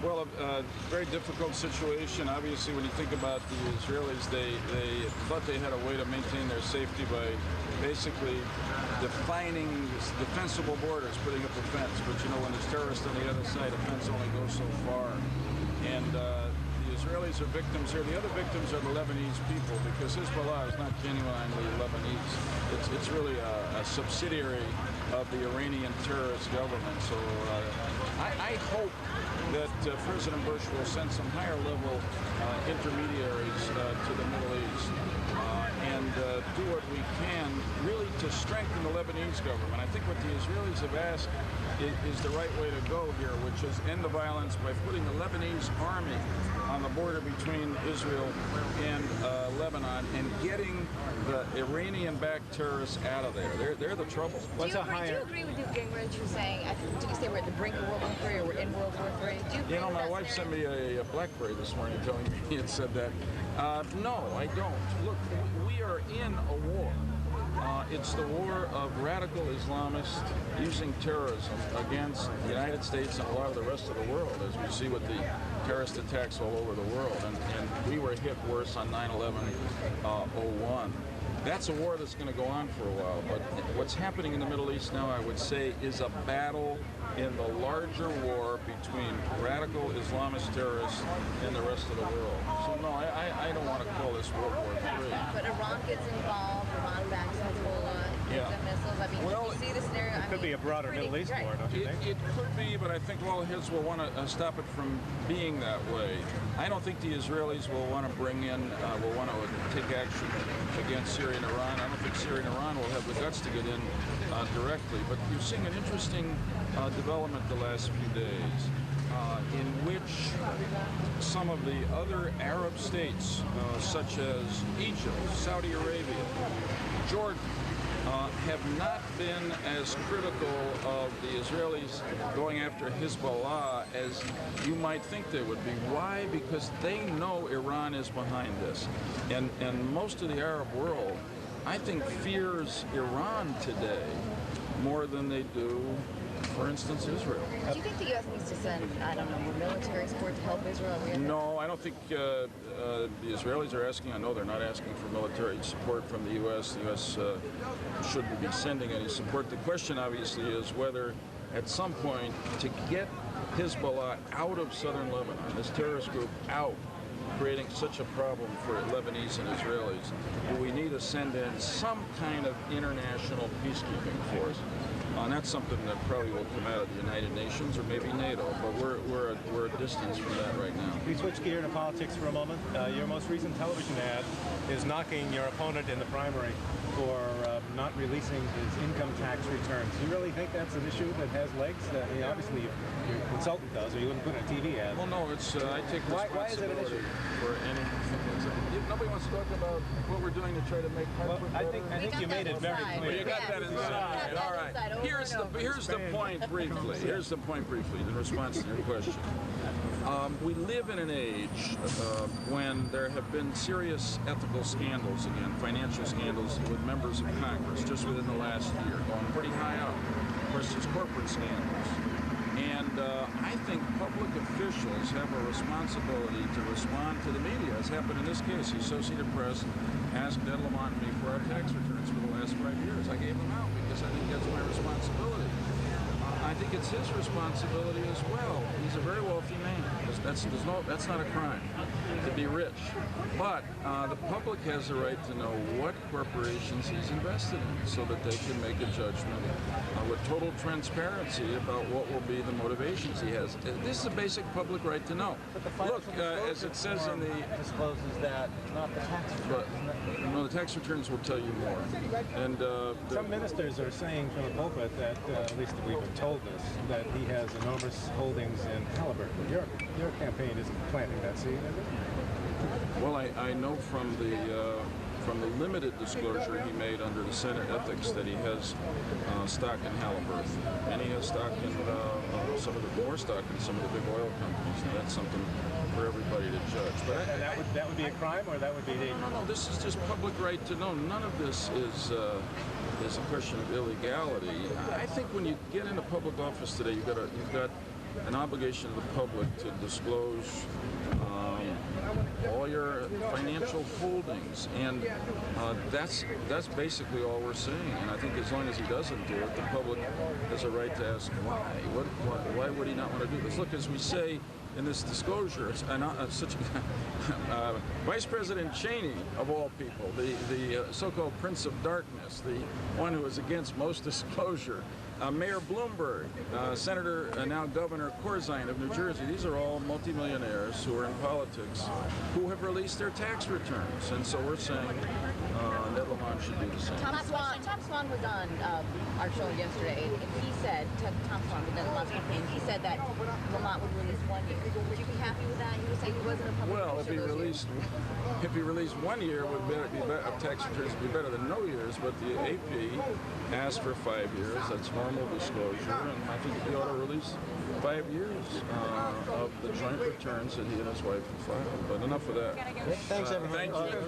Well, very difficult situation. Obviously, when you think about the Israelis, they thought they had a way to maintain their safety by basically defining defensible borders, putting up a fence. But you know, when there's terrorists on the other side, a fence only goes so far. And the Israelis are victims here. The other victims are the Lebanese people, because Hezbollah is not genuinely Lebanese. It's really a subsidiary of the Iranian terrorist government. So I hope that President Bush will send some higher-level intermediaries to the Middle East and do what we can really to strengthen the Lebanese government. I think what the Israelis have asked is the right way to go here, which is end the violence by putting the Lebanese army on the border between Israel and Lebanon and getting the Iranian-backed terrorists out of there. They're the trouble. Do you agree with Newt Gingrich who's saying, did you say we're at the brink of World War III or we're in World War III? Do you agree know, my wife sent me a BlackBerry this morning telling me it said that. No, I don't. Look, we are in a war. It's the war of radical Islamists using terrorism against the United States and a lot of the rest of the world, as we see with the terrorist attacks all over the world. And we were hit worse on 9/11/01. That's a war that's going to go on for a while. But what's happening in the Middle East now, I would say, is a battle in the larger war between radical Islamist terrorists and the rest of the world. So no, I don't want to call this World War III. But Iran gets involved. Iran backs Hezbollah. The missiles. I mean, well, you see the scenario. It could be a broader Middle East war, don't you think? It could be, but I think all Hezbollah will want to stop it from being that way. I don't think the Israelis will want to bring in, will want to take action against Syria and Iran. I don't think Syria and Iran will have the guts to get in directly. But you're seeing an interesting development the last few days, in which some of the other Arab states, such as Egypt, Saudi Arabia, Jordan, have not been as critical of the Israelis going after Hezbollah as you might think they would be. Why? Because they know Iran is behind this. And most of the Arab world, I think, fears Iran today more than they do, for instance, Israel. Do you think the U.S. needs to send, I don't know, more military support to help Israel? No, I don't think the Israelis are asking. I know they're not asking for military support from the U.S. The U.S. Shouldn't be sending any support. The question, obviously, is whether at some point to get Hezbollah out of southern Lebanon, this terrorist group out, creating such a problem for Lebanese and Israelis, we need to send in some kind of international peacekeeping force. And that's something that probably will come out of the United Nations or maybe NATO, but we're a distance from that right now. We switch gear to politics for a moment. Your most recent television ad is knocking your opponent in the primary for not releasing his income tax returns. Do you really think that's an issue that has legs? Obviously, your consultant does, or you wouldn't put in a TV ad. Well, no, it's I take responsibility for anything. Nobody wants to talk about what we're doing to try to make Hartford better. I think you made it very clear. Well, you got that inside. All right. Here's the point briefly. Here's the point briefly in response to your question. We live in an age when there have been serious ethical scandals again, financial scandals with members of Congress just within the last year, going pretty high up. Of course, there's corporate scandals. And I think public officials have a responsibility to respond to the media, as happened in this case. The Associated Press asked Ed Lamont and me for our tax returns for the last 5 years. I gave them out because I think that's my responsibility. I think it's his responsibility as well. He's a very wealthy man. That's not a crime to be rich. But the public has the right to know what corporations he's invested in so that they can make a judgment with total transparency about what will be the motivations he has. This is a basic public right to know. Look, as it says in the... discloses that, not the tax returns. But, no, the tax returns will tell you more. And some ministers are saying from the pulpit that, at least we've been told this, that he has enormous holdings in Halliburton. Your campaign isn't planting that seed, is it? Well, I know from the limited disclosure he made under the Senate ethics that he has stock in Halliburton, and he has stock in more stock in some of the big oil companies. And that's something for everybody to judge. But that would be a crime, or that would be no. This is just public right to know. None of this is a question of illegality. I think when you get into public office today, you've got an obligation to the public to disclose all your financial holdings, and that's basically all we're saying. And I think as long as he doesn't do it, the public has a right to ask why. Why would he not want to do this? Look, as we say in this disclosure, it's Vice President Cheney, of all people, the so-called Prince of Darkness, the one who is against most disclosure, Mayor Bloomberg, Senator, now Governor Corzine of New Jersey. These are all multimillionaires who are in politics who have released their tax returns. And so we're saying that Lamont should do the same. Tom Swan was on our show yesterday, and he said, Tom Swan, within the last campaign, he said that Lamont would release 1 year. Would you be happy with that? You would say he wasn't a public Well, if he released 1 year, of tax returns would be better than no years, but the AP asked for 5 years. That's normal disclosure, and I think he ought to release 5 years of the joint returns that he and his wife have filed. But enough of that. Thanks, everyone. Thank you.